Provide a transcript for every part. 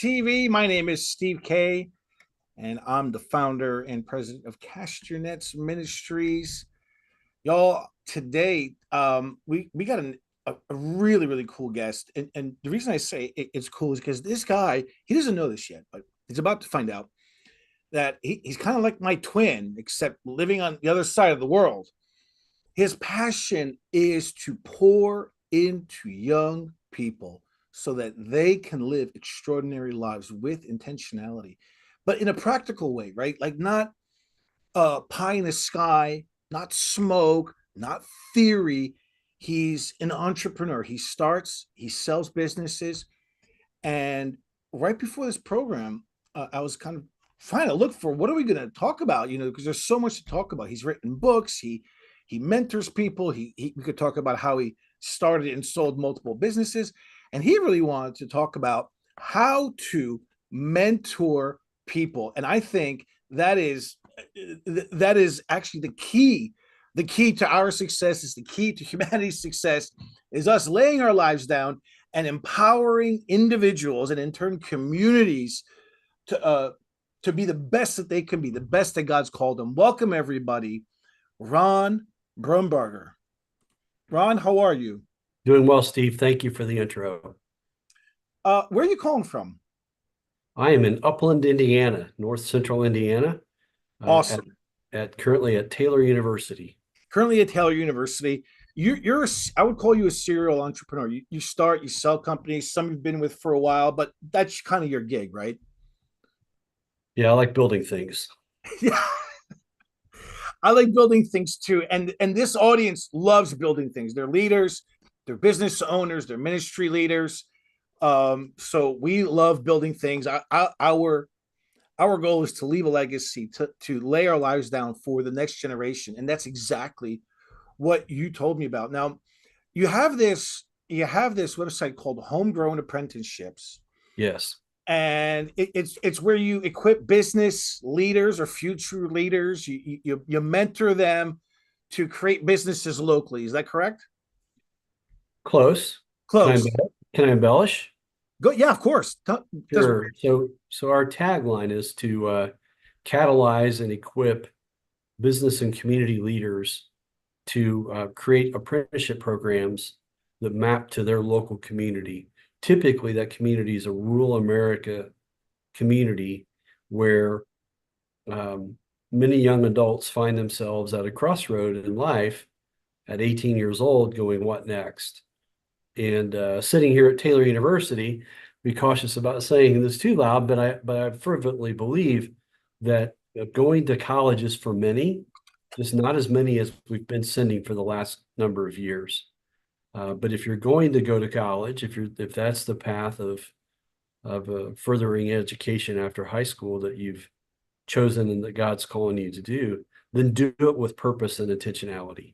TV. My name is Steve K, and I'm the founder and president of Kasyanenko Ministries. Y'all, today we got a really really cool guest, and the reason I say it's cool is because this guy, he doesn't know this yet, but he's about to find out that he's kind of like my twin, except living on the other side of the world. His passion is to pour into young people so that they can live extraordinary lives with intentionality, but in a practical way, right? Like not pie in the sky, not smoke, not theory. He's an entrepreneur. He sells businesses. And right before this program, I was kind of trying to look for what are we going to talk about, because there's so much to talk about. He's written books. He mentors people. We could talk about how he started and sold multiple businesses, and he really wanted to talk about how to mentor people. And I think that is actually the key. The key to our success is the key to humanity's success is us laying our lives down and empowering individuals and in turn communities to be the best that they can be, the best that God's called them. Welcome everybody, Ron Brumbarger. Ron, how are you? Doing well, Steve. Thank you for the intro. Where are you calling from? I am in Upland, Indiana, North Central Indiana, uh, at, Awesome. at currently at Taylor University. Currently at Taylor University. I would call you a serial entrepreneur. You start, you sell companies, some you've been with for a while, but that's kind of your gig, right? Yeah, I like building things. Yeah. I like building things too. And this audience loves building things. They're leaders, they're business owners, they're ministry leaders. So we love building things. Our goal is to leave a legacy, to lay our lives down for the next generation. And that's exactly what you told me about. Now, you have this website called Homegrown Apprenticeships, Yes, and it's where you equip business leaders or future leaders. You mentor them to create businesses locally. Is that correct? close. Can I Close. embellish? Can I embellish? Go. Yeah, of course. Doesn't. Sure. So our tagline is to catalyze and equip business and community leaders to create apprenticeship programs that map to their local community. Typically, that community is a rural America community where many young adults find themselves at a crossroad in life at 18 years old going, what next? And sitting here at Taylor University, be cautious about saying this too loud, but I fervently believe that going to college is for many, just not as many as we've been sending for the last number of years. But if you're going to go to college, if that's the path of furthering education after high school that you've chosen and that God's calling you to do, then do it with purpose and intentionality.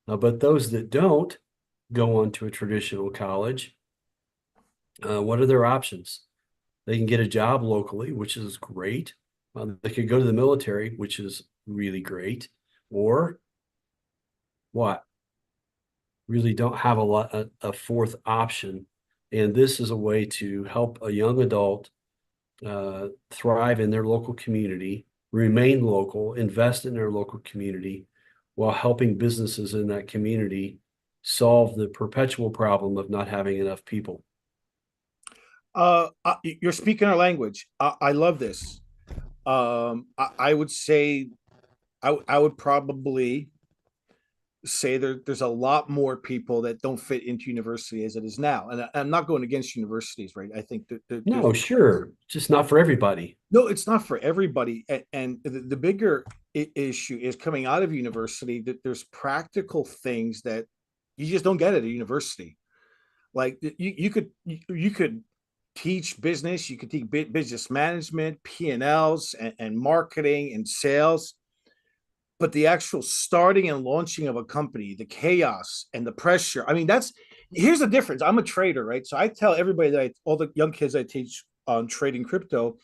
But those that don't go on to a traditional college, what are their options? They can get a job locally, which is great. They could go to the military, which is really great. Or what? Really don't have a fourth option. And this is a way to help a young adult thrive in their local community, remain local, invest in their local community, while helping businesses in that community solve the perpetual problem of not having enough people. You're speaking our language. I love this. I would say I would probably say there's a lot more people that don't fit into university as it is now, and I'm not going against universities, right? I think there's No, sure, just not for everybody. no, it's not for everybody, and the bigger issue is coming out of university that there's practical things that you just don't get at a university. Like you could teach business, you could teach business management, P&Ls, and marketing and sales, but the actual starting and launching of a company, the chaos and the pressure. I mean, here's the difference. I'm a trader, right? So I tell everybody all the young kids I teach on trading crypto,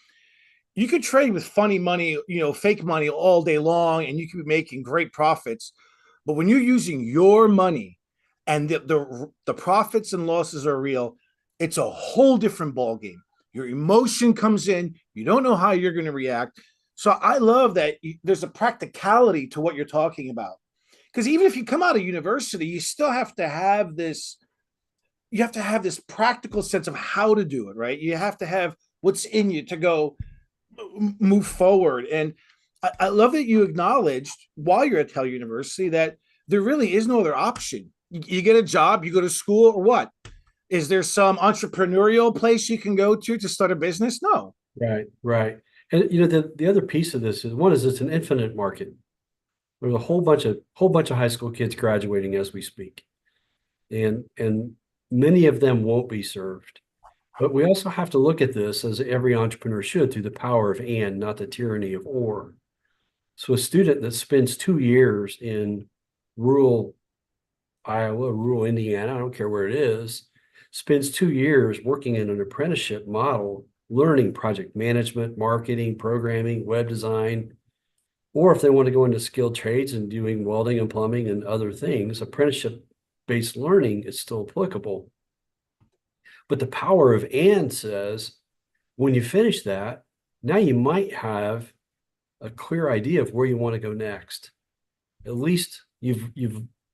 you could trade with funny money, fake money all day long, and you could be making great profits. But when you're using your money and the profits and losses are real, it's a whole different ball game. Your emotion comes in. You don't know how you're going to react. So I love that there's a practicality to what you're talking about. Because even if you come out of university, you still have to have this. You have to have this practical sense of how to do it, right? You have to have what's in you to go move forward. And I love that you acknowledged while you're at Tel University that there really is no other option. You get a job, you go to school, or what? Is there some entrepreneurial place you can go to start a business? No. Right, right. And the other piece of this is one is it's an infinite market. There's a whole bunch of high school kids graduating as we speak. And many of them won't be served. But we also have to look at this as every entrepreneur should through the power of and, not the tyranny of or. So a student that spends 2 years in rural Iowa, rural Indiana, I don't care where it is, spends 2 years working in an apprenticeship model, learning project management, marketing, programming, web design, or if they want to go into skilled trades and doing welding and plumbing and other things, apprenticeship-based learning is still applicable. But the power of and says, when you finish that, now you might have a clear idea of where you want to go next. At least you've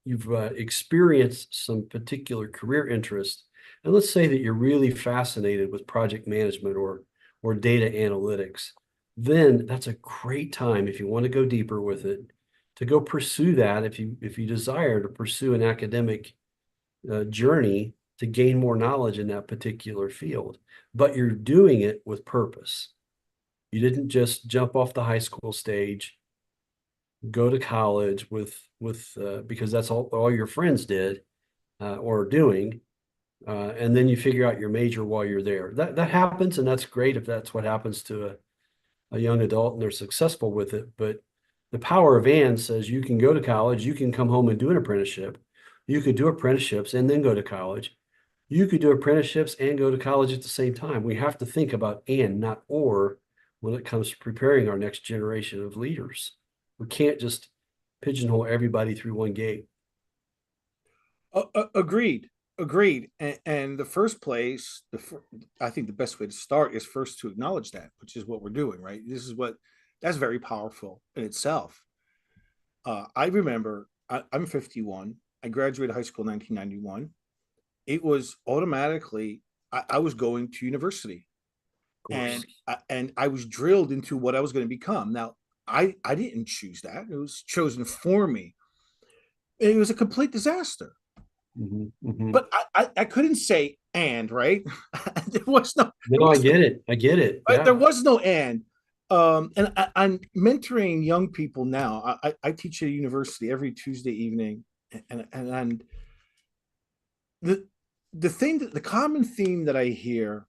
experienced some particular career interest. And let's say that you're really fascinated with project management or data analytics. Then that's a great time if you want to go deeper with it to go pursue that if you desire to pursue an academic journey to gain more knowledge in that particular field, but you're doing it with purpose. You didn't just jump off the high school stage, go to college with because that's all your friends did or are doing, and then you figure out your major while you're there. That happens, and that's great if that's what happens to a young adult and they're successful with it. But the power of and says you can go to college, you can come home and do an apprenticeship, you could do apprenticeships and then go to college. You could do apprenticeships and go to college at the same time. We have to think about and, not or, when it comes to preparing our next generation of leaders. We can't just pigeonhole everybody through one gate. Agreed. Agreed. And the first place, I think the best way to start is first to acknowledge that, which is what we're doing, right? That's very powerful in itself. I remember I'm 51. I graduated high school in 1991. It was automatically, I was going to university, Of course. and I was drilled into what I was going to become. Now, I didn't choose that. It was chosen for me. It was a complete disaster. Mhm, mhm. But I couldn't say and, right. there was no there No, I was get it. I get it. no, there Yeah. was no and. And I'm mentoring young people now. I teach at a university every Tuesday evening, and the the common theme that I hear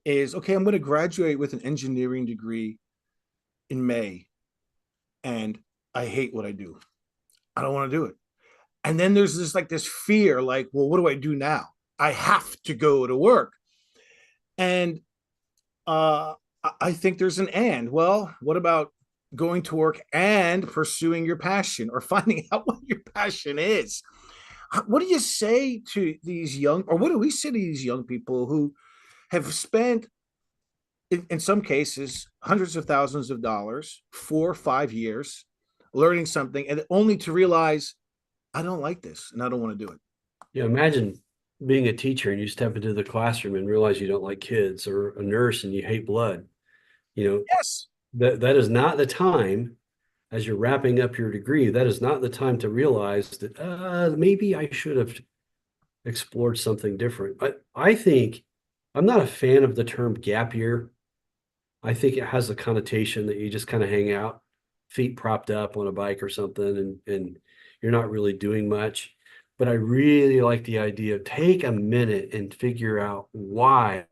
is, okay, I'm going to graduate with an engineering degree in May, and I hate what I do. I don't want to do it. And then there's this fear, like, well, what do I do now? I have to go to work. And uh, I think there's an and. Well, what about going to work and pursuing your passion or finding out what your passion is? What do you say to these young, or what do we say to these young people who have spent, in some cases, hundreds of thousands of dollars, 4 or 5 years learning something, and only to realize, I don't like this and I don't want to do it? Imagine being a teacher and you step into the classroom and realize you don't like kids, or a nurse and you hate blood. You know, Yes. that is not the time as you're wrapping up your degree. That is not the time to realize that maybe I should have explored something different. I think I'm not a fan of the term gap year. I think it has a connotation that you just kind of hang out, feet propped up on a bike or something, and you're not really doing much. But I really like the idea of take a minute and figure out why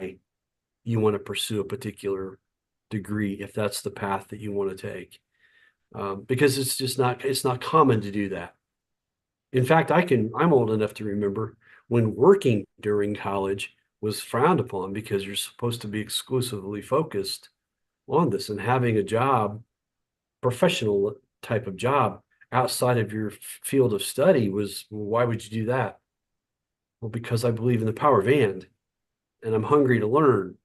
you want to pursue a particular degree if that's the path that you want to take. Because it's not common to do that. In fact, I'm old enough to remember when working during college was frowned upon because you're supposed to be exclusively focused on this, and having a job, professional type of job outside of your field of study was, well, why would you do that? Well, because I believe in the power of and I'm hungry to learn.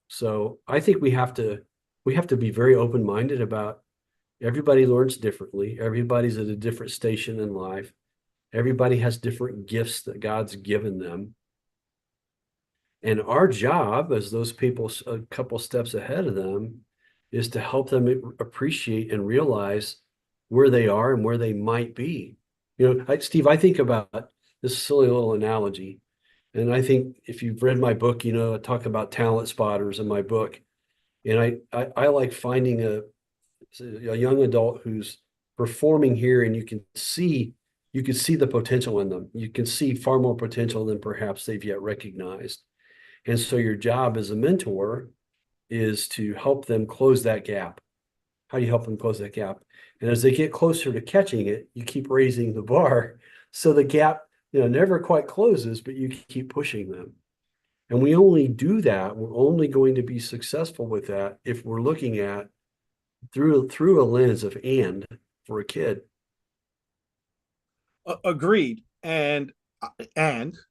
So I think we have to be very open-minded about everybody learns differently. Everybody's at a different station in life. Everybody has different gifts that God's given them. And our job as those people a couple steps ahead of them is to help them appreciate and realize where they are and where they might be. Steve, I think about this silly little analogy. And I think if you've read my book, I talk about talent spotters in my book. And I like finding a young adult who's performing here and you can see the potential in them. You can see far more potential than perhaps they've yet recognized. And so your job as a mentor is to help them close that gap. How do you help them close that gap? And as they get closer to catching it, you keep raising the bar. So the gap, never quite closes, but you keep pushing them. And we only do that. We're only going to be successful with that if we're looking at through a lens of and for a kid. Agreed. And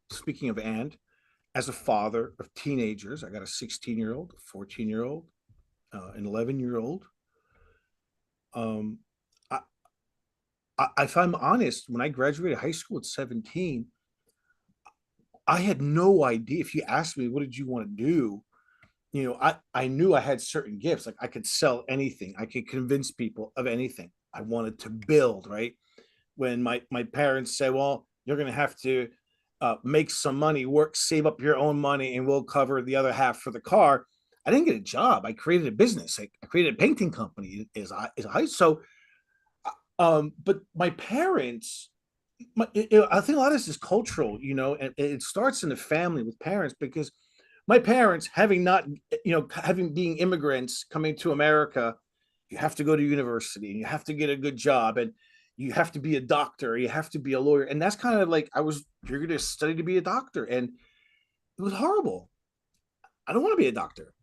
speaking of as a father of teenagers, I got a 16-year-old, a 14-year-old, an 11-year-old. Um, I, if I'm honest, when I graduated high school at 17, I had no idea. If you asked me, what did you want to do? I knew I had certain gifts. Like I could sell anything. I could convince people of anything. I wanted to build, right? When my parents say, well, you're going to have to make some money, work, save up your own money, and we'll cover the other half for the car. I didn't get a job. I created a business. I created a painting company. So, but my parents, I think a lot of this is cultural, and it starts in the family with parents because my parents, having not, having being immigrants coming to America, you have to go to university and you have to get a good job and you have to be a doctor, you have to be a lawyer. And that's kind of like you're going to study to be a doctor. And it was horrible. I don't want to be a doctor.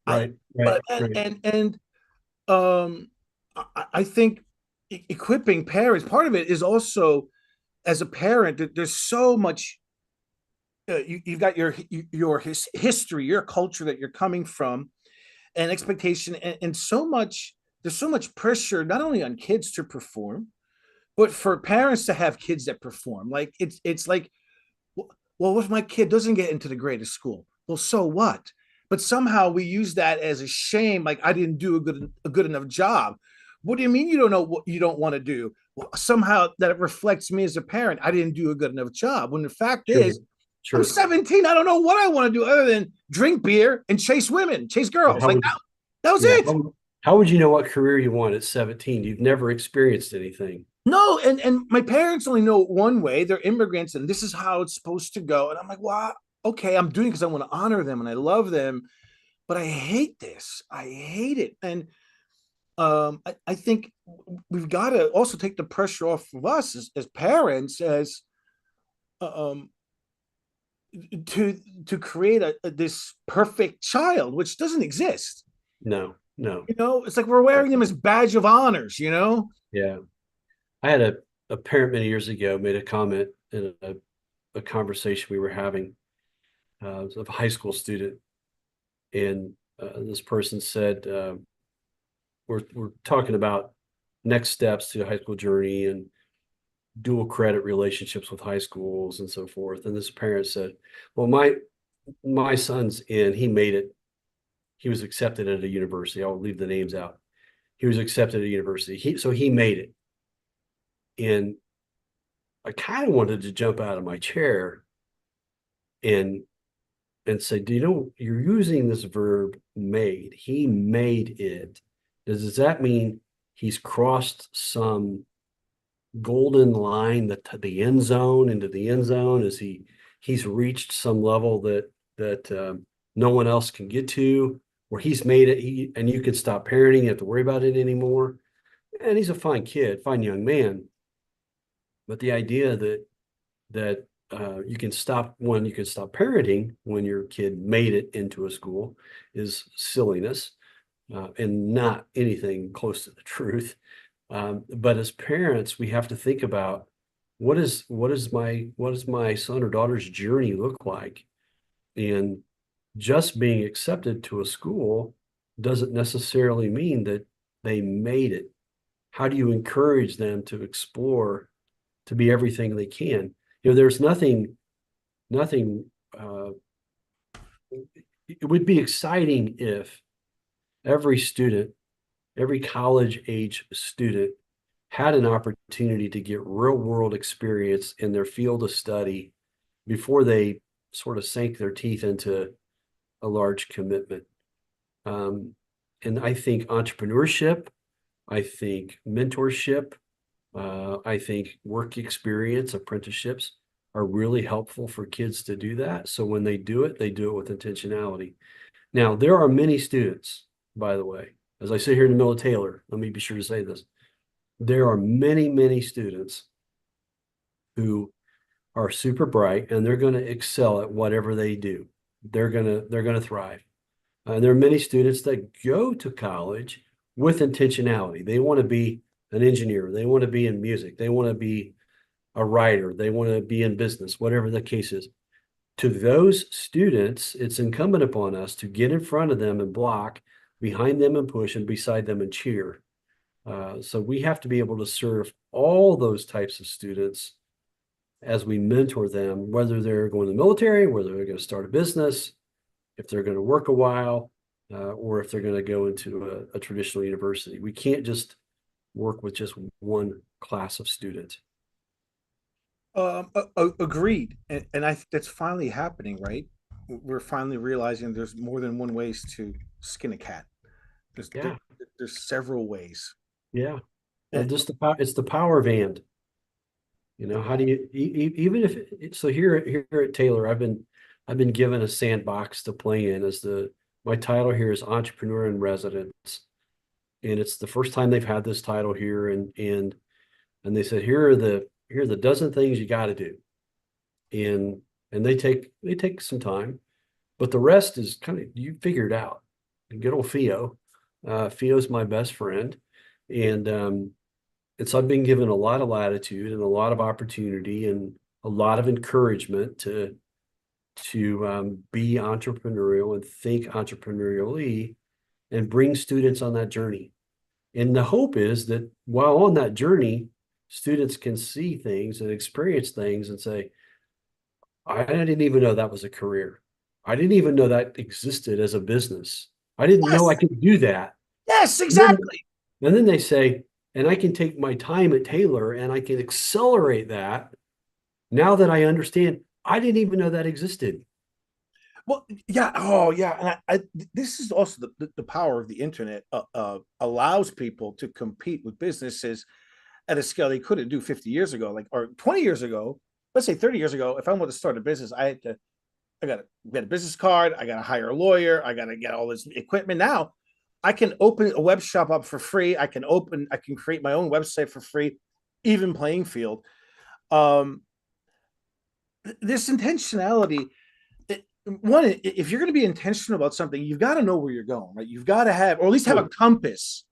I, Right, right, but, and, right. and, and, um, I think equipping parents, part of it is also as a parent, there's so much you've got your history, your culture that you're coming from, and expectation, and so much. There's so much pressure not only on kids to perform, but for parents to have kids that perform. Like it's like, well, if my kid doesn't get into the greatest school, well, so what? But somehow we use that as a shame. Like I didn't do a good enough job. What do you mean you don't know what you don't want to do? Well, somehow that reflects me as a parent. I didn't do a good enough job. When the fact Sure, is, I'm sure. 17. I don't know what I want to do other than drink beer and chase women, chase Yeah, girls. how Like would that was yeah, it. how would you know what career you want at 17? You've never experienced anything. No, and my parents only know one way. They're immigrants, and this is how it's supposed to go. And I'm like, well, okay, I'm doing it because I want to honor them and I love them, but I hate this. I hate it. And I think we've got to also take the pressure off of us as parents, as um, to create this perfect child, which doesn't exist. No, no. It's like we're wearing them as badge of honors. Yeah. I had a parent many years ago made a comment in a conversation we were having of a high school student. And this person said, we're talking about next steps to the high school journey and dual credit relationships with high schools and so forth. And this parent said, well, my son's in, he made it. He was accepted at a university. I'll leave the names out. He was accepted at a university. So he made it. And I kind of wanted to jump out of my chair and say, do you know you're using this verb made? He made it. Does that mean he's crossed some golden line the end zone into the end zone? Is he's reached some level that no one else can get to, where he's made it, and you can stop parenting, you have to worry about it anymore? And he's a fine kid, fine young man. But the idea that you can stop parenting when your kid made it into a school is silliness, and not anything close to the truth. But as parents, we have to think about what does my son or daughter's journey look like, and just being accepted to a school doesn't necessarily mean that they made it. How do you encourage them to explore, to be everything they can? There's nothing, it would be exciting if every student, every college age student had an opportunity to get real world experience in their field of study before they sort of sank their teeth into a large commitment. And I think entrepreneurship, I think mentorship, I think work experience, apprenticeships are really helpful for kids to do that. So when they do it with intentionality. Now, there are many students, by the way, as I sit here in the middle of Taylor, let me be sure to say this. There are many, many students who are super bright and they're going to excel at whatever they do. They're going to thrive. And there are many students that go to college with intentionality. They want to be an engineer. They want to be in music. They want to be a writer. They want to be in business, whatever the case is. To those students, it's incumbent upon us to get in front of them and block, behind them and push, and beside them and cheer. So we have to be able to serve all those types of students as we mentor them, whether they're going to the military, whether they're going to start a business, if they're going to work a while, or if they're going to go into a traditional university. We can't just work with just one class of students. Agreed, and I think that's finally happening, right? We're finally realizing there's more than one ways to skin a cat. Yeah, There's several ways. yeah. Eh, Just it's the power of and. How do you even if so here at Taylor, I've been given a sandbox to play in as my title here is entrepreneur in residence, and it's the first time they've had this title here, and they said here are the dozen things you got to do, and they take some time, but the rest is kind of you figure it out. And good old Fio's my best friend, and so I've been given a lot of latitude and a lot of opportunity and a lot of encouragement to be entrepreneurial and think entrepreneurially and bring students on that journey. And the hope is that while on that journey, students can see things and experience things and say, I didn't even know that was a career. I didn't even know that existed as a business. I didn't know I yes, could do that. yes, And then, exactly. and then they say, and I can take my time at Taylor and I can accelerate that now that I understand I didn't even know that existed. Well, yeah. Oh, yeah. And this is also the power of the internet. Allows people to compete with businesses at a scale they couldn't do 50 years ago, like or 20 years ago. Let's say 30 years ago. If I wanted to start a business, I got to get a business card. I got to hire a lawyer. I got to get all this equipment. Now, I can open a web shop up for free. I can create my own website for free, even playing field. Um, this intentionality, one, if you're going to be intentional about something, you've got to know where you're going, right? You've got to have, or at least have a Oh, compass,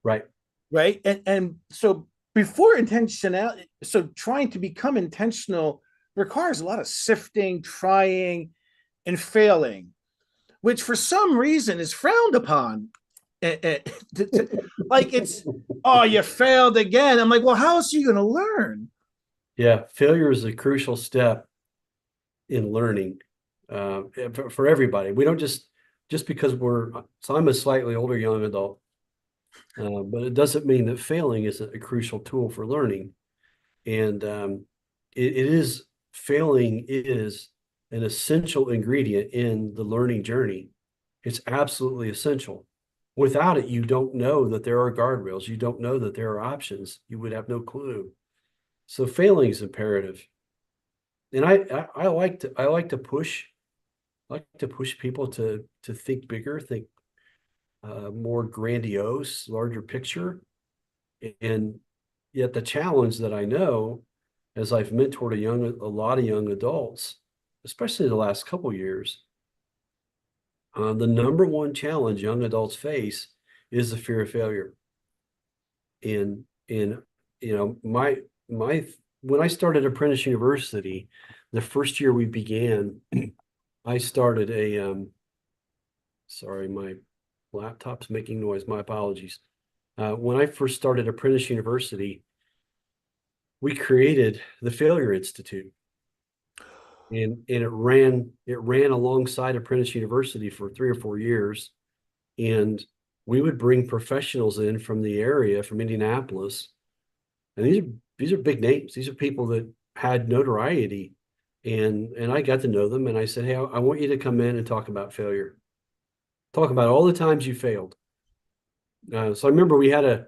right. right? And so before intentionality, so trying to become intentional requires a lot of sifting, trying, and failing, which for some reason is frowned upon. Like it's, oh, you failed again. I'm like, well, how else are you going to learn? Yeah, failure is a crucial step in learning for everybody. We don't just because so I'm a slightly older young adult, but it doesn't mean that failing isn't a crucial tool for learning. And it is failing is an essential ingredient in the learning journey. It's absolutely essential. Without it, you don't know that there are guardrails. You don't know that there are options. You would have no clue. So failing is imperative. And I like to push people to think bigger, think more grandiose, larger picture. And yet the challenge that I know as I've mentored a lot of young adults, especially the last couple of years, the number one challenge young adults face is the fear of failure. And my when I started Apprentice University, the first year we began, I started Sorry, my laptop's making noise. My apologies. When I first started Apprentice University, we created the Failure Institute, and it ran alongside Apprentice University for 3 or 4 years. And we would bring professionals in from the area, from Indianapolis, and these are big names. These are people that had notoriety, and I got to know them. And I said, hey, I want you to come in and talk about failure. Talk about all the times you failed. So I remember we had a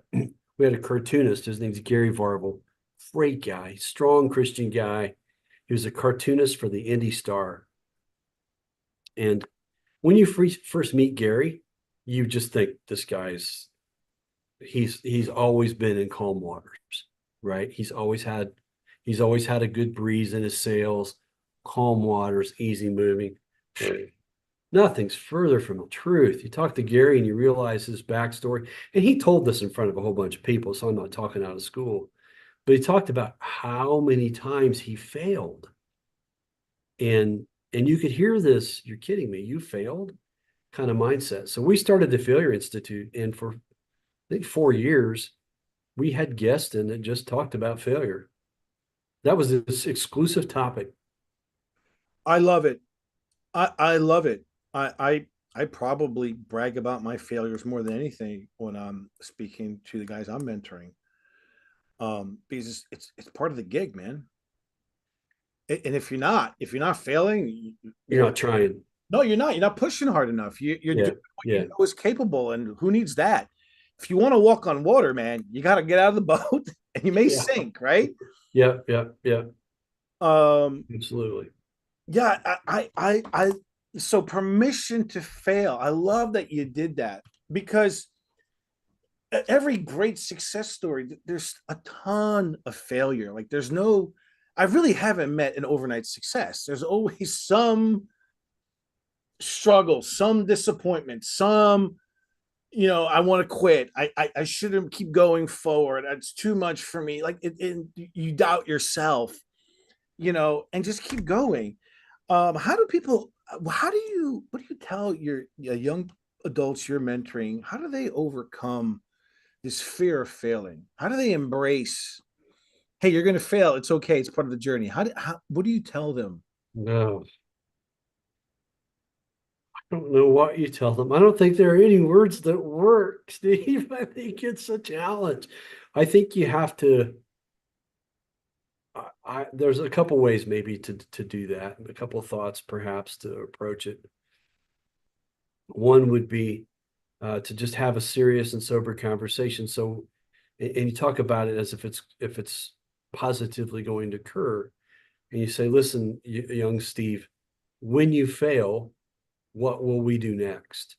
cartoonist. His name's Gary Varvel. Great guy, strong Christian guy. He was a cartoonist for the Indy Star. And when you first meet Gary, you just think this guy's he's always been in calm waters, right? He's always had a good breeze in his sails, calm waters, easy moving. Nothing's further from the truth. You talk to Gary and you realize his backstory, and he told this in front of a whole bunch of people, so I'm not talking out of school. But he talked about how many times he failed, and you could hear this. You're kidding me? You failed? Kind of mindset. So we started the Failure Institute, and for I think 4 years, we had guests in that just talked about failure. That was this exclusive topic. I love it. I love it. I probably brag about my failures more than anything when I'm speaking to the guys I'm mentoring. Because it's part of the gig, man. And if you're not failing, You're you're not trying. no, you're not. You're not pushing hard enough. You're Yeah, doing what you yeah, know is capable, and who needs that? If you want to walk on water, man, you got to get out of the boat, and you may yeah, sink, right? yeah, yeah, yeah. Um, Absolutely. yeah, so permission to fail. I love that you did that because every great success story, there's a ton of failure. Like there's no, I really haven't met an overnight success. There's always some struggle, some disappointment, some, I want to quit. I shouldn't keep going forward. That's too much for me. Like you doubt yourself, and just keep going. How do people? What do you tell your young adults you're mentoring? How do they overcome this fear of failing? How do they embrace? Hey, you're going to fail. It's okay. It's part of the journey. What do you tell them? No, I don't know what you tell them. I don't think there are any words that work, Steve. I think it's a challenge. I think you have to. There's a couple ways maybe to do that. A couple of thoughts perhaps to approach it. One would be to just have a serious and sober conversation. So, and you talk about it as if it's positively going to occur, and you say, "Listen, young Steve, when you fail, what will we do next?"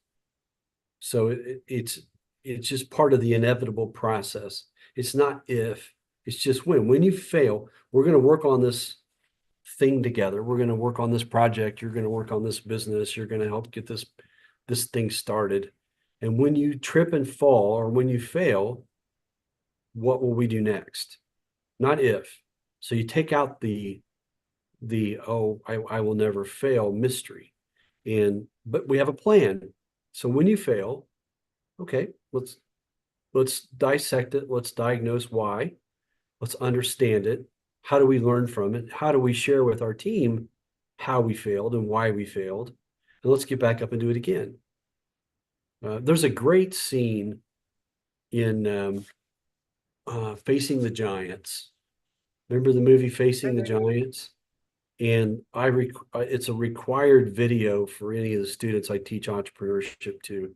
So it's just part of the inevitable process. It's not if, it's just when. When you fail, we're going to work on this thing together. We're going to work on this project. You're going to work on this business. You're going to help get this thing started. And when you trip and fall, or when you fail, what will we do next? Not if. So you take out the oh, I will never fail mystery. But we have a plan. So when you fail, okay, let's dissect it. Let's diagnose why. Let's understand it. How do we learn from it? How do we share with our team how we failed and why we failed? And let's get back up and do it again. There's a great scene in Facing the Giants. Remember the movie Facing the Giants? And it's a required video for any of the students I teach entrepreneurship to.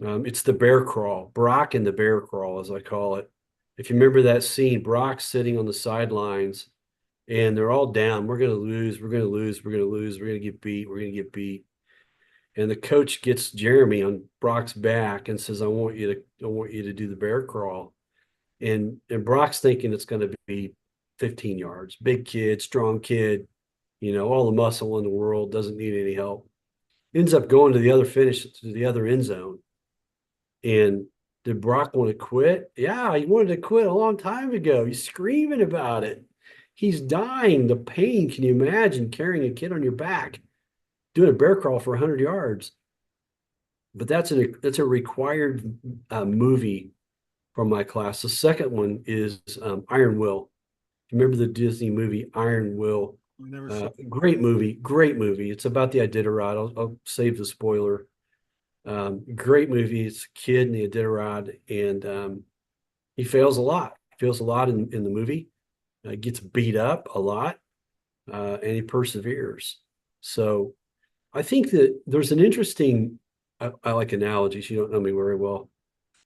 It's the bear crawl, Brock and the bear crawl, as I call it. If you remember that scene, Brock's sitting on the sidelines and they're all down. We're going to lose. We're going to lose. We're going to lose. We're going to get beat. We're going to get beat. And the coach gets Jeremy on Brock's back and says, I want you to do the bear crawl. And Brock's thinking it's going to be 15 yards. Big kid, strong kid, all the muscle in the world, doesn't need any help. Ends up going to the other finish, to the other end zone. And did Brock want to quit? Yeah, he wanted to quit a long time ago. He's screaming about it. He's dying. The pain. Can you imagine carrying a kid on your back, doing a bear crawl for 100 yards? but that's a required movie from my class. The second one is Iron Will. Remember the Disney movie Iron Will? I never saw. Great movie, great movie. It's about the Iditarod. I'll save the spoiler. Great movie. It's a kid in the Iditarod, and he fails a lot. He fails a lot in the movie. Gets beat up a lot, and he perseveres. So I think that there's an interesting. I like analogies. You don't know me very well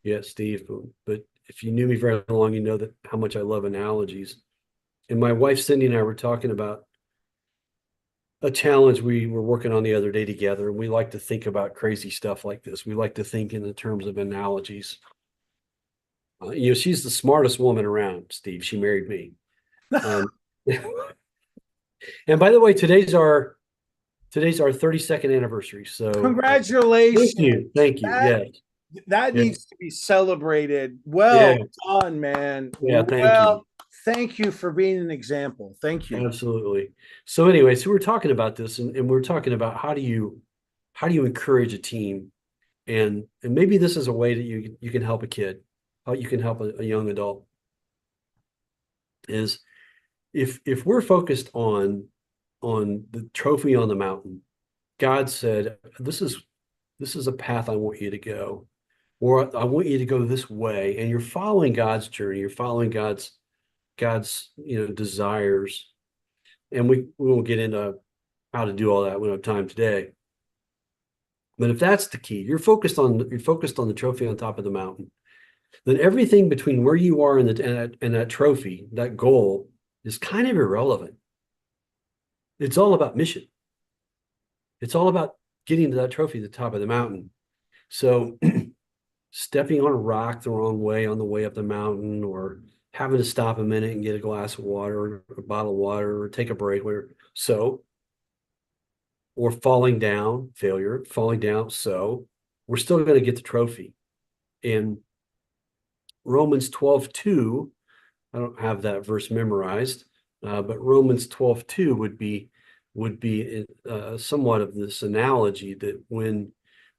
yet, Steve, but if you knew me very long, you know that how much I love analogies. And my wife Cindy and I were talking about a challenge we were working on the other day together, and we like to think about crazy stuff like this. We like to think in the terms of analogies. She's the smartest woman around, Steve. She married me. Um, and by the way, today's our 32nd anniversary. So Congratulations. thank you. That Yes, that yeah, needs to be celebrated. yeah, Well done, man. yeah. Thank you. Thank you for being an example. Thank you. Absolutely. So anyway, so we're talking about this, and we're talking about how do you encourage a team, and maybe this is a way that you can help a kid, how you can help a young adult is if we're focused on the trophy on the mountain. God said, this is a path I want you to go, or I want you to go this way, and you're following God's journey, you're following God's desires. And we won't get into how to do all that. We don't have time today. But if that's the key, you're focused on the trophy on top of the mountain, then everything between where you are and that trophy, that goal, is kind of irrelevant. It's all about mission. It's all about getting to that trophy at the top of the mountain. So stepping on a rock the wrong way on the way up the mountain, or having to stop a minute and get a glass of water or a bottle of water or take a break, whatever. So, or falling down, failure, falling down. So we're still going to get the trophy. In Romans 12:2, I don't have that verse memorized, but Romans 12:2 would be somewhat of this analogy that when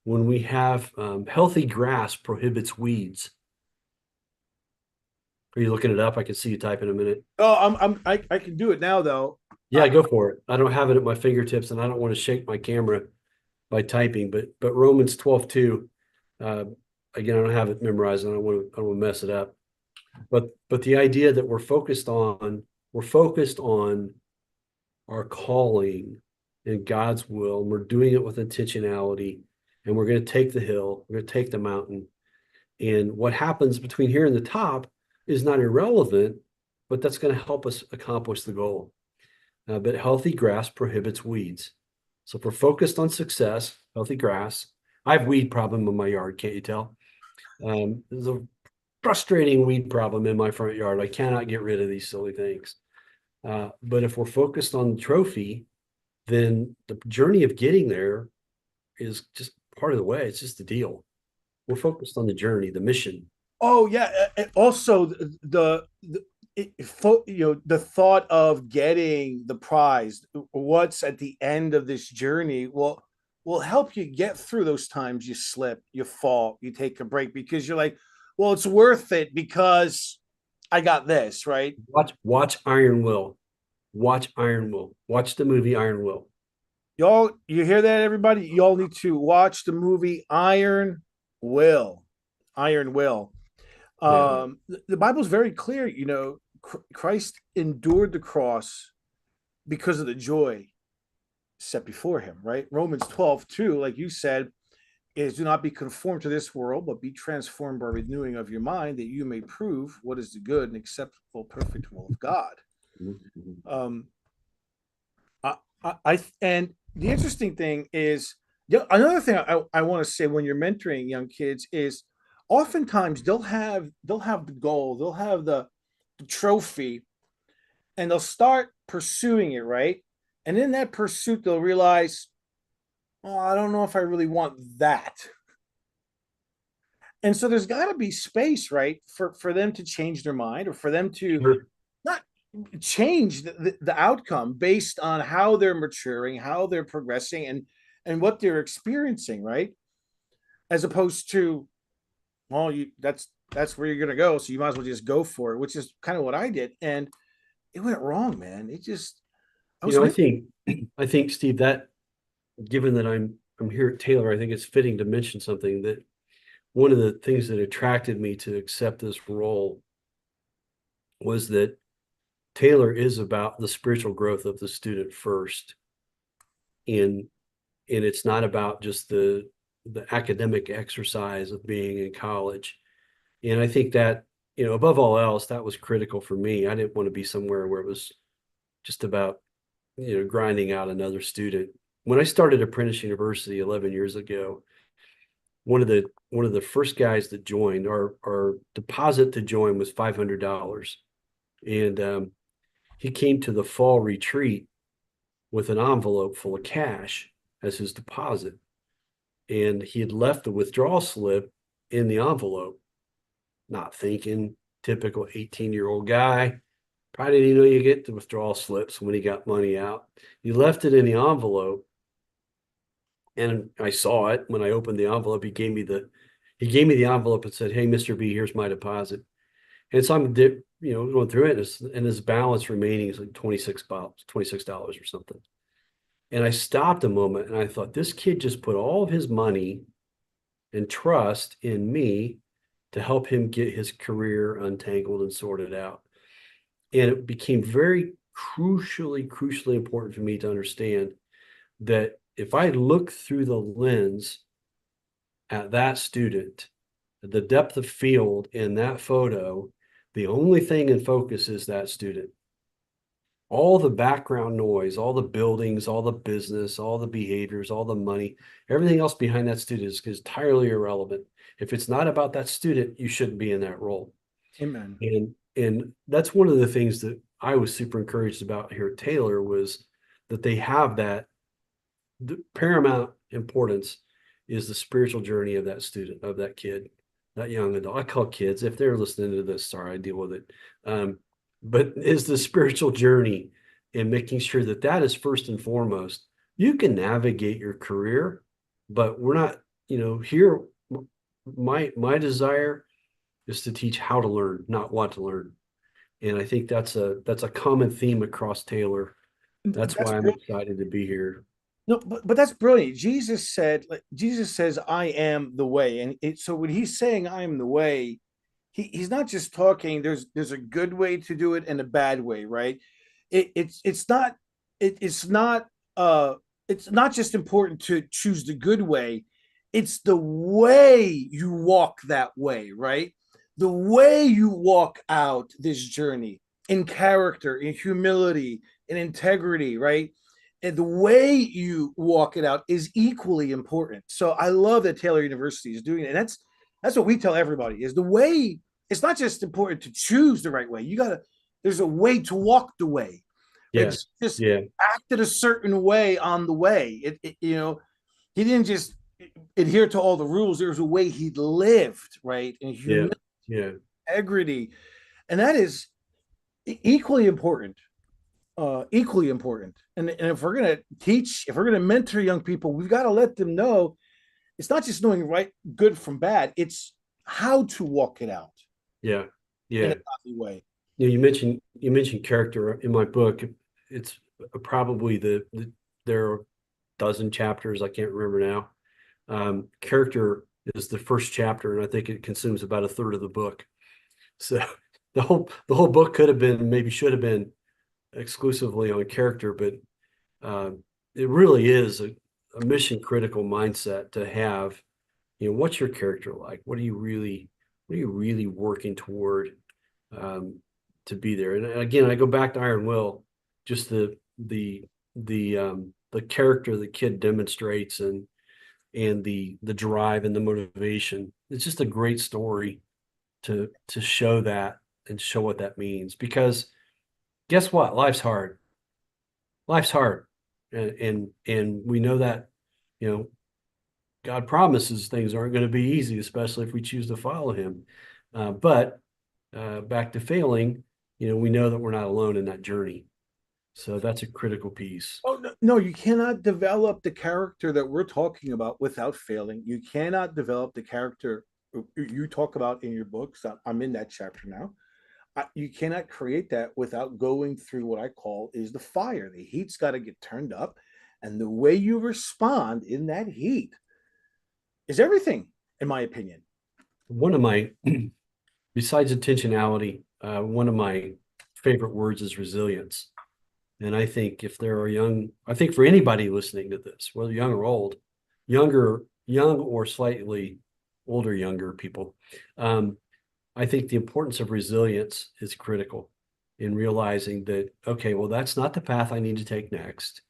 we have healthy grass prohibits weeds. Are you looking it up? I can see you type in a minute. Oh, I can do it now though. Yeah, go for it. I don't have it at my fingertips, and I don't want to shake my camera by typing. But Romans 12:2, again, I don't have it memorized, and I don't want to mess it up. But the idea that we're focused on our calling and God's will, and we're doing it with intentionality, and we're going to take the hill, we're going to take the mountain, and what happens between here and the top is not irrelevant, but that's going to help us accomplish the goal. But healthy grass prohibits weeds. So if we're focused on success, healthy grass. I have weed problem in my yard, can't you tell? There's a frustrating weed problem in my front yard. I cannot get rid of these silly things. But if we're focused on the trophy, then the journey of getting there is just part of the way. It's just the deal. We're focused on the journey, the mission. Oh yeah. Also, the thought of getting the prize, what's at the end of this journey, will help you get through those times you slip, you fall, you take a break because you're like, well, it's worth it because I got this right. Watch Iron Will. Watch Iron Will. Watch the movie Iron Will. Y'all, you hear that, everybody? Y'all need to watch the movie Iron Will. Iron Will. Yeah. The Bible's very clear. Christ endured the cross because of the joy set before him, right? Romans 12:2, like you said, is do not be conformed to this world, but be transformed by renewing of your mind, that you may prove what is the good and acceptable, perfect will of God. Mhm. Um, and the interesting thing is, another thing I want to say when you're mentoring young kids is oftentimes they'll have the goal, they'll have the trophy, and they'll start pursuing it, right? And in that pursuit, they'll realize, oh, I don't know if I really want that. And so there's got to be space, right, for them to change their mind, or for them to Sure. not change the outcome based on how they're maturing, how they're progressing, and what they're experiencing, right? as opposed to, well, you that's where you're gonna go, so you might as well just go for it, which is kind of what I did, and it went wrong, man. It just I You was know, I really think I think Steve, that given that I'm here at Taylor, I think it's fitting to mention something that one of the things that attracted me to accept this role was that Taylor is about the spiritual growth of the student first. And and it's not about just the academic exercise of being in college. And I think that, above all else, that was critical for me. I didn't want to be somewhere where it was just about, grinding out another student. When I started Apprentice University 11 years ago, one of the first guys that joined, our deposit to join was $500. And he came to the fall retreat with an envelope full of cash as his deposit. And he had left the withdrawal slip in the envelope, not thinking, typical 18-year-old guy. Probably didn't know you get the withdrawal slips when he got money out. He left it in the envelope, and I saw it when I opened the envelope. He gave me the envelope and said, "Hey, Mr. B, here's my deposit." And so I'm going through it, and his balance remaining is like $26 or something. And I stopped a moment and I thought, this kid just put all of his money and trust in me to help him get his career untangled and sorted out. And it became very crucially important for me to understand that if I look through the lens at that student, the depth of field in that photo, the only thing in focus is that student. All the background noise, all the buildings, all the business, all the behaviors, all the money, everything else behind that student is entirely irrelevant. If it's not about that student, you shouldn't be in that role. amen. And that's one of the things that I was super encouraged about here at Taylor, was that they have that. The paramount importance is the spiritual journey of that student, of that kid, that young adult. I call kids, if they're listening to this, sorry, I deal with it. But is the spiritual journey, and making sure that that is first and foremost. You can navigate your career, but we're not, here. My desire is to teach how to learn, not what to learn. And I think that's a common theme across Taylor. That's That's why I'm brilliant. excited to be here. No, but that's brilliant. Jesus said, like, Jesus says, "I am the way," and so when he's saying, "I am the way," he's not just talking. There's a good way to do it and a bad way, right? It's not it's not it's not just important to choose the good way. It's the way you walk that way, right? The way you walk out this journey in character, in humility, in integrity, right? And the way you walk it out is equally important. So I love that Taylor University is doing it. And that's what we tell everybody, is the way. It's not just important to choose the right way. There's a way to walk the way. Right? Yeah. Just Yeah. acted a certain way on the way. He didn't just adhere to all the rules. There was a way he lived, right? And Yeah. humility, Yeah. integrity. And that is equally important, equally important. And if we're going to teach, if we're going to mentor young people, we've got to let them know it's not just knowing right, good from bad. It's how to walk it out Yeah. in a Yeah. godly way. You mentioned character in my book. It's probably there are a dozen chapters. I can't remember now. Character is the first chapter, and I think it consumes about a third of the book. So the whole book could have been, maybe should have been, exclusively on character, but it really is a mission critical mindset to have. What's your character like? What are you really working toward, um, to be there? And again, I go back to Iron Will, just the character the kid demonstrates, and the drive and the motivation. It's just a great story to show that and show what that means. Because guess what? Life's hard. And we know that, you know, God promises things aren't going to be easy, especially if we choose to follow him. But back to failing, we know that we're not alone in that journey. So that's a critical piece. Oh no, no, you cannot develop the character that we're talking about without failing. You cannot develop the character you talk about in your books. I'm in that chapter now. You cannot create that without going through what I call is the fire. The heat's got to get turned up, and the way you respond in that heat is everything, in my opinion. One of my, besides intentionality, one of my favorite words is resilience. And I think if there are I think for anybody listening to this, whether young or old, young or slightly older, younger people, I think the importance of resilience is critical in realizing that, okay, well, that's not the path I need to take next.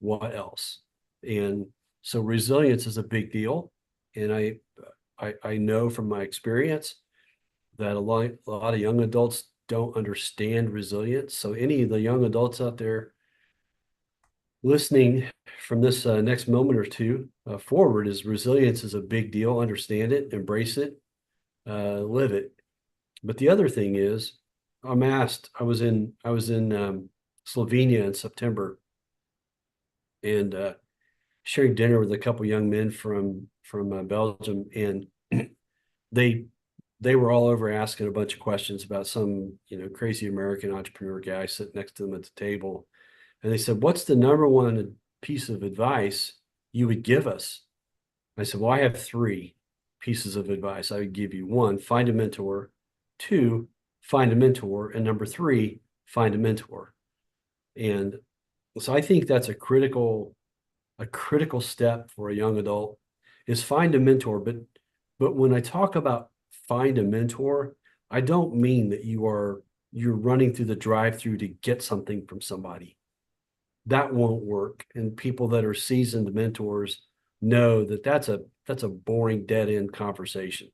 What else? And so resilience is a big deal. And I know from my experience that a lot of young adults don't understand resilience. So any of the young adults out there listening from this next moment or two forward is resilience is a big deal. Understand it, embrace it, live it. But the other thing is, I was in Slovenia in September and sharing dinner with a couple young men from Belgium, and they they were all over asking a bunch of questions about some, crazy American entrepreneur guy sitting next to them at the table. And they said, "What's the number one piece of advice you would give us?" I said, "Well, I have three pieces of advice I would give you. One, find a mentor. Two, find a mentor. And number three, find a mentor." And so I think that's a critical step for a young adult is find a mentor. But when I talk about find a mentor, I don't mean that you're running through the drive-through to get something from somebody. That won't work. And people that are seasoned mentors know that that's a boring dead end conversation.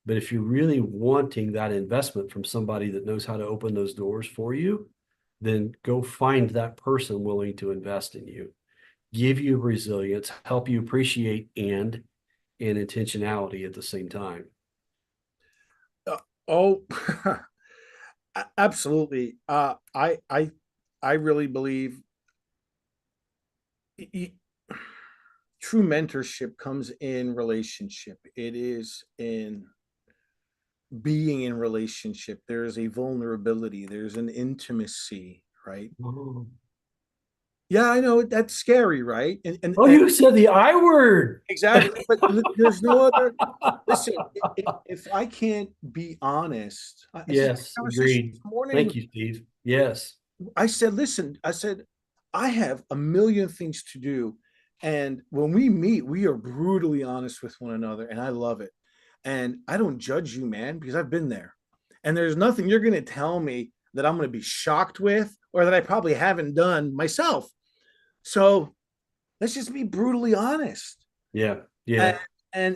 But if you're really wanting that investment from somebody that knows how to open those doors for you, then go find that person willing to invest in you, give you resilience, help you appreciate and intentionality at the same time. Oh, absolutely. I really believe true mentorship comes in relationship. It is in being in relationship. There's a vulnerability. There's an intimacy, right? Oh, Yeah, I know that's scary, right? And you said the I word. exactly. But there's no other. Listen, if I can't be honest, I just had Yes, a conversation agreed. this morning. Thank you, Steve. Yes. I said, listen, I said, I have a million things to do. And when we meet, we are brutally honest with one another. And I love it. And I don't judge you, man, because I've been there. And there's nothing you're going to tell me that I'm going to be shocked with or that I probably haven't done myself. So let's just be brutally honest. Yeah. And Yeah.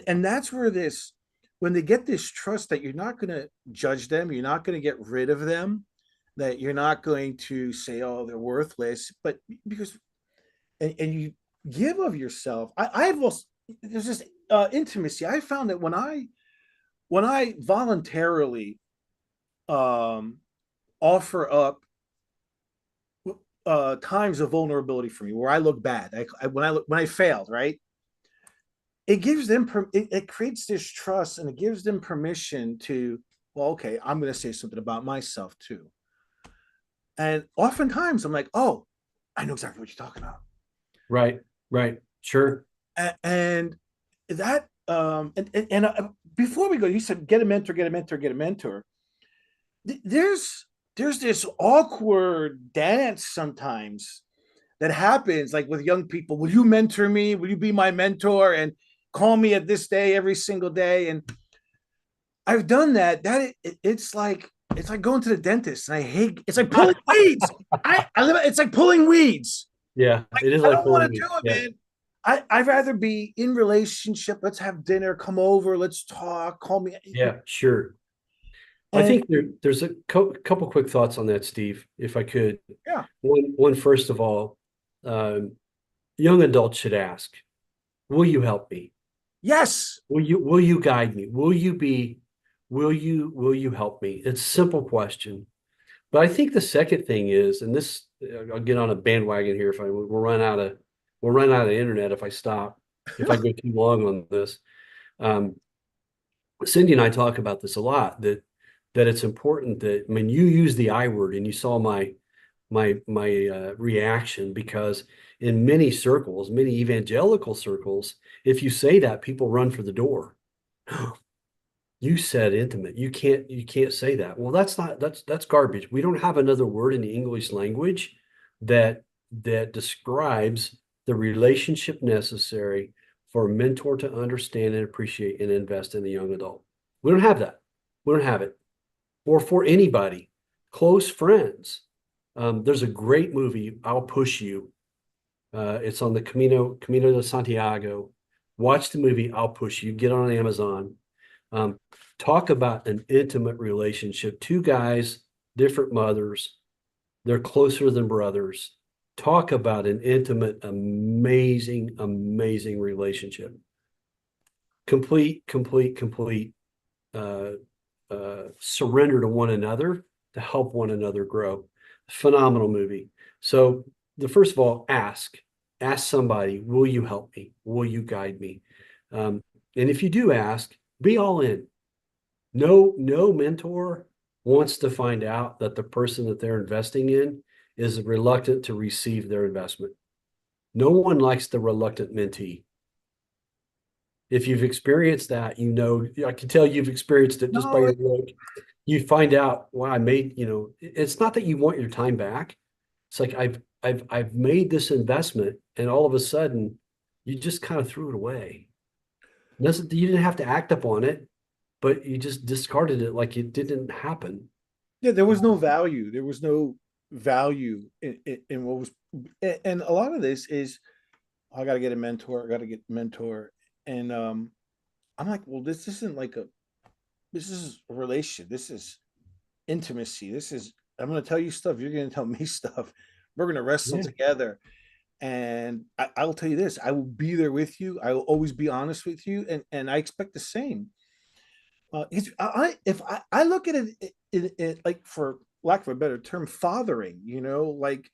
and that's where this when they get this trust that you're not going to judge them, you're not going to get rid of them, that you're not going to say, oh, they're worthless, but because and you give of yourself. I've also there's this intimacy. I found that when I voluntarily um offer up times of vulnerability for me where I look bad, when I failed, right? It gives them it creates this trust and it gives them permission to, well, okay, I'm going to say something about myself too. And oftentimes I'm like, oh, I know exactly what you're talking about. Right. Right. Sure. And that before we go, you said get a mentor, get a mentor, get a mentor. There's this awkward dance sometimes that happens, like with young people. Will you mentor me? Will you be my mentor? And call me at this day every single day. And I've done that. It's like going to the dentist, and I hate. It's like pulling weeds. I live. It's like pulling weeds. Yeah. Like, It is I like don't want pulling to do me. it, Yeah. man. I'd rather be in relationship. Let's have dinner. Come over. Let's talk. Call me. Yeah. Sure. I And think there's a couple quick thoughts on that, Steve, if I could. yeah, One, first of all, um, young adults should ask, will you help me? yes, Will you guide me? Will you help me? It's a simple question, But I think the second thing is, and this, I'll get on a bandwagon here if we'll run out of internet if I stop, if I go too long on this. Um, Cindy and I talk about this a lot, that it's important that, I mean, you use the I word and you saw my reaction, because in many circles, many evangelical circles, if you say that, people run for the door. You said intimate. You can't say that. Well, that's garbage. We don't have another word in the English language that describes the relationship necessary for a mentor to understand and appreciate and invest in the young adult. We don't have that. We don't have it. Or for anybody, close friends. There's a great movie, I'll Push You. It's on the Camino de Santiago. Watch the movie, I'll Push You. Get on Amazon. Um, Talk about an intimate relationship. Two guys, different mothers. They're closer than brothers. Talk about an intimate, amazing, amazing relationship. Complete uh, surrender to one another to help one another grow. Phenomenal movie. So first of all, ask somebody, will you help me? Will you guide me? And if you do ask, be all in. No mentor wants to find out that the person that they're investing in is reluctant to receive their investment. No one likes the reluctant mentee. If you've experienced that, I can tell you've experienced it just by No, your look. You find out, wow, it's not that you want your time back. It's like I've made this investment, and all of a sudden you just kind of threw it away. You didn't have to act upon it, but you just discarded it like it didn't happen. yeah, there was no value. There was no value in what was, and a lot of this is, I got to get a mentor. I got to get a mentor, and I'm like, well, this is a relationship. This is intimacy. I'm going to tell you stuff. You're going to tell me stuff. We're going to wrestle Yeah, together. And I will tell you this: I will be there with you. I will always be honest with you, and I expect the same. If I look at it like, for lack of a better term, fathering. Like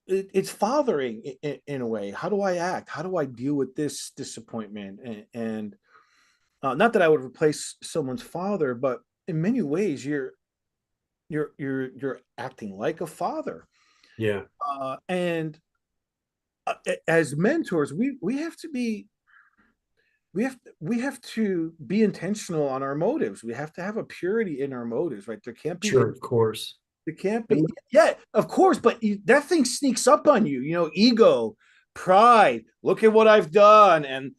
it's fathering in a way. How do I act? How do I deal with this disappointment? And not that I would replace someone's father, but in many ways, you're acting like a father. yeah, And as mentors, we have to be we have to be intentional on our motives. We have to have a purity in our motives, right? sure, of course. There can't be, And yeah, of course, but that thing sneaks up on you, ego, pride. Look at what I've done, and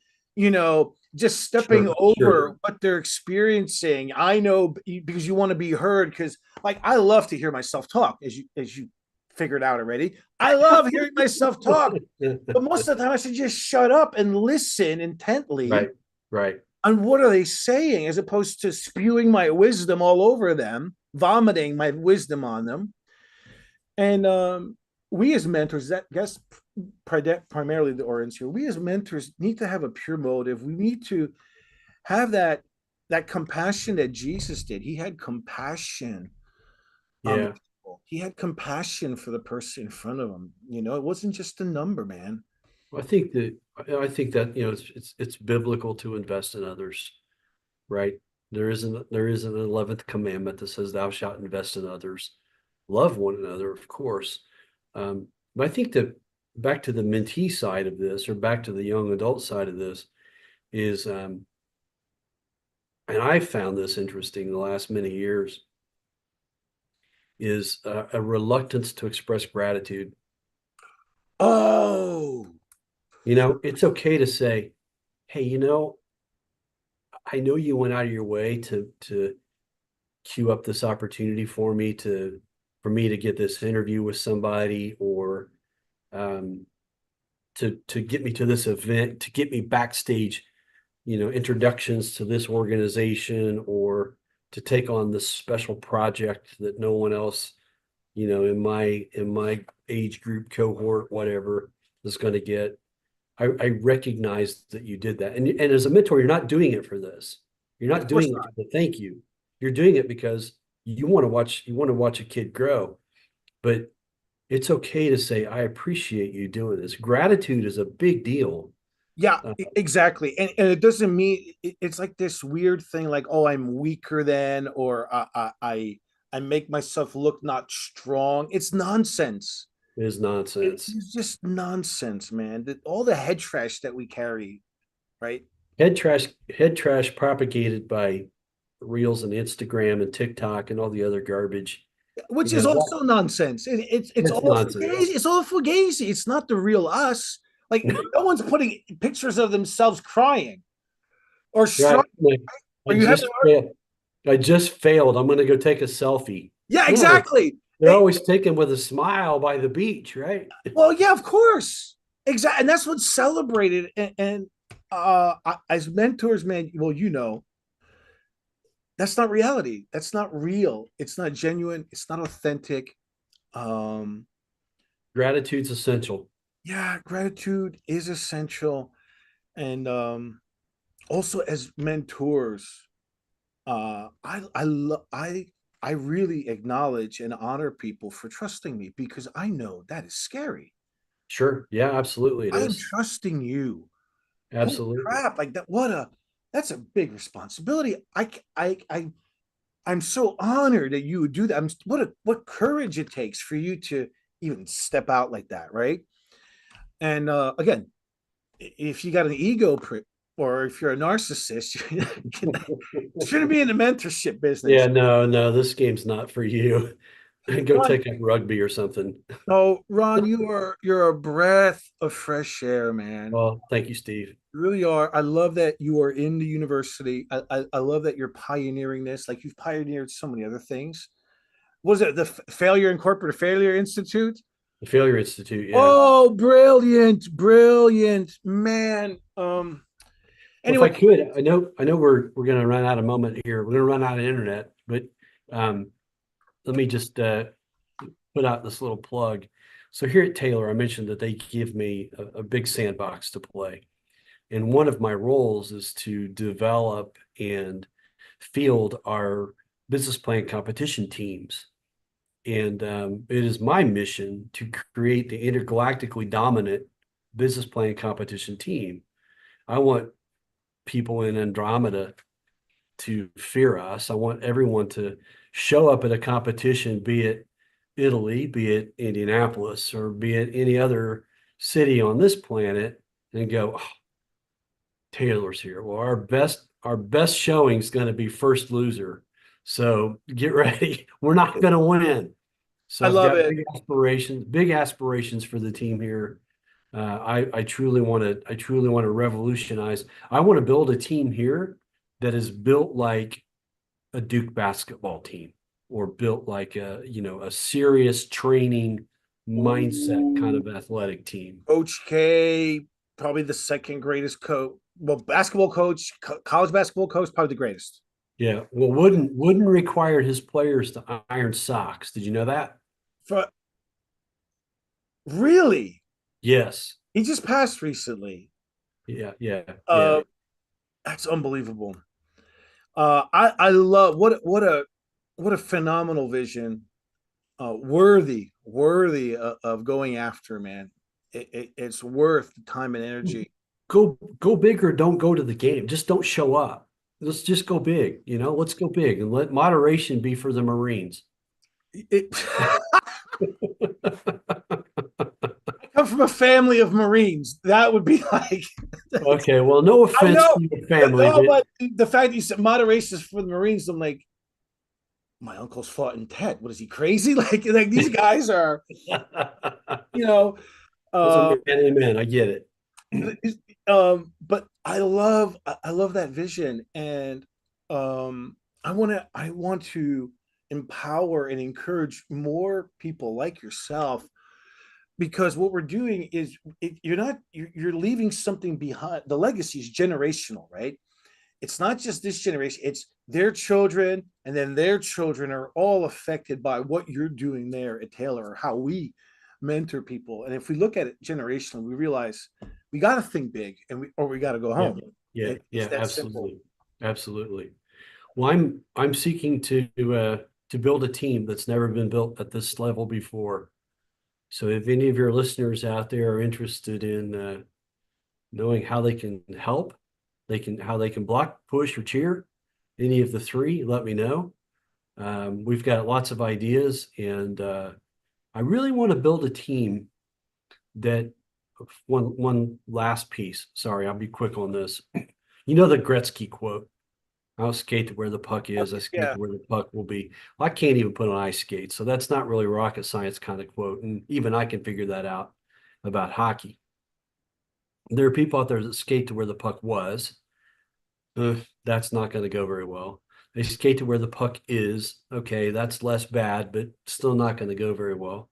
just stepping sure, over what they're experiencing. I know, because you want to be heard. Because, like, I love to hear myself talk, as you figured out already. I love hearing myself talk, but most of the time I should just shut up and listen intently right, right. on what are they saying, as opposed to spewing my wisdom all over them, vomiting my wisdom on them. And we as mentors, that guess primarily the audience here, we as mentors need to have a pure motive. We need to have that compassion that Jesus did. He had compassion on the Yeah. people. He had compassion for the person in front of him. It wasn't just a number, man. I think that it's biblical to invest in others, right? There is an 11th commandment that says thou shalt invest in others. Love one another, of course. But I think that back to the mentee side of this, or back to the young adult side of this, is and I found this interesting the last many years, is a reluctance to express gratitude. Oh, It's okay to say, hey, I know you went out of your way to queue up this opportunity for me to get this interview with somebody, or um, to get me to this event, to get me backstage, introductions to this organization, or to take on this special project that no one else, in my age group, cohort, whatever, is going to get. I recognize that you did that. And as a mentor, you're not doing it for this. You're not of course doing it not. for the thank you. You're doing it because you want to watch a kid grow, but it's okay to say, I appreciate you doing this. Gratitude is a big deal. Yeah, Uh, exactly. And it doesn't mean it's like this weird thing like, oh, I'm weaker than, or I make myself look not strong. It's nonsense. it is nonsense. It's just nonsense, man. All the head trash that we carry, right? Head trash propagated by Reels and Instagram and TikTok and all the other garbage. Which You is know, also nonsense. It's it's all nonsense. fugazi. It's all fugazi. It's not the real us. Like no one's putting pictures of themselves crying or Right. struggling. Like, Or I you have just failed. I just failed. I'm going to go take a selfie. yeah, No, exactly. they're always taken with a smile by the beach, right? Well, yeah, of course. Exactly. And that's what's celebrated. As mentors, man, well, that's not reality. That's not real. It's not genuine. It's not authentic. Um, Gratitude's essential. yeah, gratitude is essential. And also as mentors, I really acknowledge and honor people for trusting me because I know that is scary. Sure. Yeah, absolutely it I am is. trusting you. Holy Absolutely. crap! Like that. That's a big responsibility. I'm so honored that you would do that. What courage it takes for you to even step out like that, right? And again, if you got an or if you're a narcissist, you shouldn't be in the mentorship Yeah, business. no, this game's not for you. Go Ron, take up rugby or something. oh, Ron, you're a breath of fresh air, man. Well, thank you, Steve. You really are. I love that you are in the university. I love that you're pioneering this. Like you've pioneered so many other things. Was it the Failure and Corporate Failure Institute? The Failure Institute, yeah. Oh, brilliant, brilliant, man. Well, if Anyway, I could, I know we're going to run out of moment here. We're going to run out of internet, but um, let me just put out this little plug. So here at Taylor, I mentioned that they give me a big sandbox to play. And one of my roles is to develop and field our business plan competition teams. And it is my mission to create the intergalactically dominant business plan competition team. I want people in Andromeda to fear us. I want everyone to show up at a competition, be it Italy, be it Indianapolis, or be it any other city on this planet, and go, oh, Taylor's here. Well, our best showing is going to be first loser. So get ready. We're not going to win. I So I've love got it. big aspirations for the team here. I truly want to revolutionize. I want to build a team here that is built like a Duke basketball team, or built like a serious training mindset kind Ooh, of athletic team. Coach K, probably the second greatest coach. Well, basketball coach, college basketball coach, probably the greatest. Yeah. Well, Wooden required his players to iron socks. Did you know that? For really, Yes. he just passed recently. Yeah. Yeah. Yeah. Uh, that's unbelievable. I love what a phenomenal vision. Worthy of going after, man. It's worth the time and energy. Go big or don't go to the game. Just don't show up. Let's just go big. Let's go big and let moderation be for the Marines. It, I come from a family of Marines. That would be like, Okay. Well, no I offense know, to your family, no, but but the fact that you said moderation is for the Marines, I'm like, my uncle's fought in Tet. What is he crazy? Like these guys are, you know, listen, uh, man, amen. I get it. but I love that vision, and I want to empower and encourage more people like yourself because what we're doing is you're leaving something behind. The legacy is generational, right? It's not just this generation, it's their children, and then their children are all affected by what you're doing there at Taylor, or how we mentor people. And if we look at it generationally, we realize we got to think big, or we got to go Yeah. home. Yeah. It's Yeah. that simple. Absolutely. Absolutely. Well, I'm seeking to to build a team that's never been built at this level before. So if any of your listeners out there are interested in knowing how they can help, how they can block, push, or cheer, any of the three, let me know. We've got lots of ideas, and I really want to build a team that one last piece. Sorry, I'll be quick on this. You know the Gretzky quote, I'll skate to where the puck is, I skate Yeah. to where the puck will be. I can't even put on ice skates, so that's not really rocket science kind of quote. And even I can figure that out about hockey. There are people out there that skate to where the puck was. That's not going to go very well. They skate to where the puck is. Okay, that's less bad, but still not going to go very well.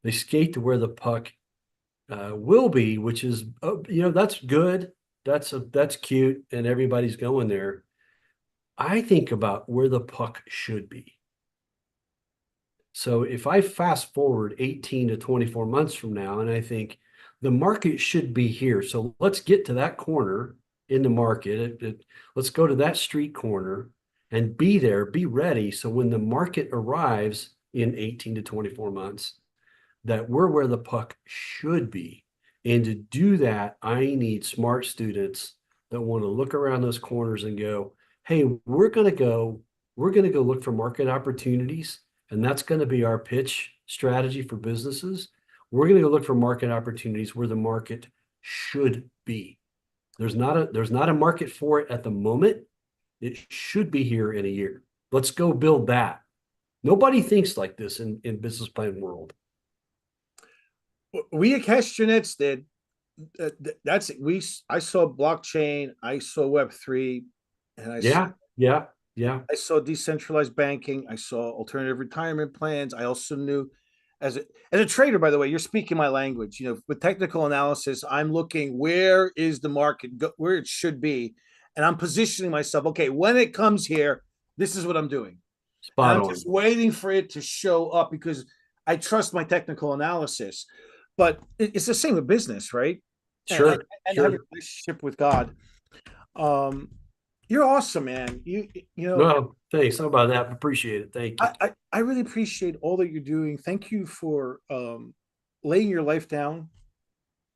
They skate to where the puck will be, which is, that's good. That's cute, and everybody's going there. I think about where the puck should be. So if I fast forward 18 to 24 months from now, and I think the market should be here. So let's get to that corner in the market. Let's go to that street corner and be there, be ready. So when the market arrives in 18 to 24 months, that we're where the puck should be. And to do that, I need smart students that want to look around those corners and go, hey, we're going to go look for market opportunities. And that's going to be our pitch strategy for businesses. We're going to go look for market opportunities where the market should be. There's not a market for it at the moment. It should be here in a year. Let's go build that. Nobody thinks like this in business plan world. We at Kasyanenko did. I saw blockchain, I saw Web3, and I saw decentralized banking, I saw alternative retirement plans. I also knew as a trader, by the way, you're speaking my language. With technical analysis, I'm looking where is the market where it should be, and I'm positioning myself. Okay, when it comes here, this is what I'm doing, and Spot I'm on. just waiting for it to show up because I trust my technical analysis. But it's the same with business, right? And having a relationship with God. Um, you're awesome, man. Well, thanks. How about that? Appreciate it. Thank you. I really appreciate all that you're doing. Thank you for laying your life down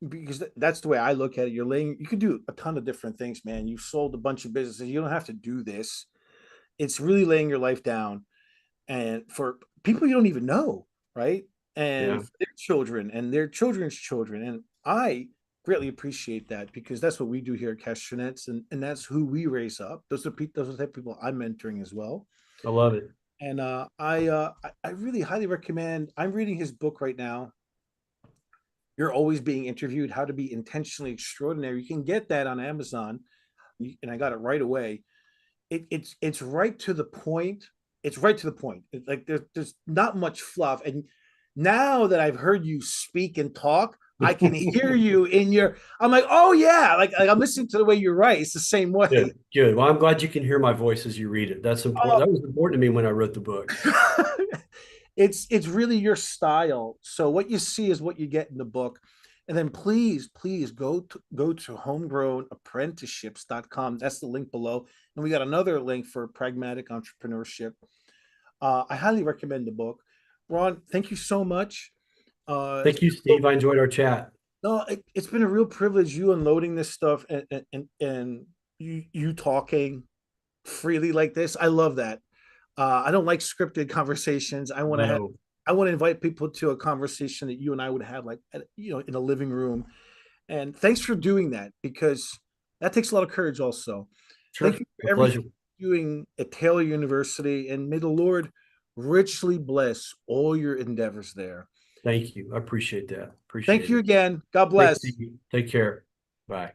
because that's the way I look at it. You can do a ton of different things, man. You've sold a bunch of businesses. You don't have to do this. It's really laying your life down and for people you don't even know, right? And Yeah. for their children and their children's children. And I greatly appreciate that because that's what we do here at Castanets, and that's who we raise up. Those are the type of people I'm mentoring as well. I love it. And I really highly recommend. I'm reading his book right now. You're always being interviewed. How to be intentionally extraordinary. You can get that on Amazon, and I got it right away. It's right to the point. It's right to the point. Like there's not much fluff. And now that I've heard you speak and talk, I can hear you in your. I'm like, oh yeah, like I'm listening to the way you write. It's the same way. Good. Good. Well, I'm glad you can hear my voice as you read it. That's important. Oh, That was important to me when I wrote the book. it's really your style. So what you see is what you get in the book. And then please go to homegrownapprenticeships.com. That's the link below. And we got another link for pragmatic entrepreneurship. I highly recommend the book. Ron, thank you so much. Thank you, Steve. I enjoyed our chat. No, it's been a real privilege you unloading this stuff and you talking freely like this. I love that. I don't like scripted conversations. No, I want to invite people to a conversation that you and I would have like in a living room. And thanks for doing that because that takes a lot of courage also. Thank sure. you A for everything pleasure. you're doing at Taylor University, and may the Lord richly bless all your endeavors there. Thank you. I appreciate that. Thank Appreciate you it. again. God Thanks, bless. Steve. Take care. Bye.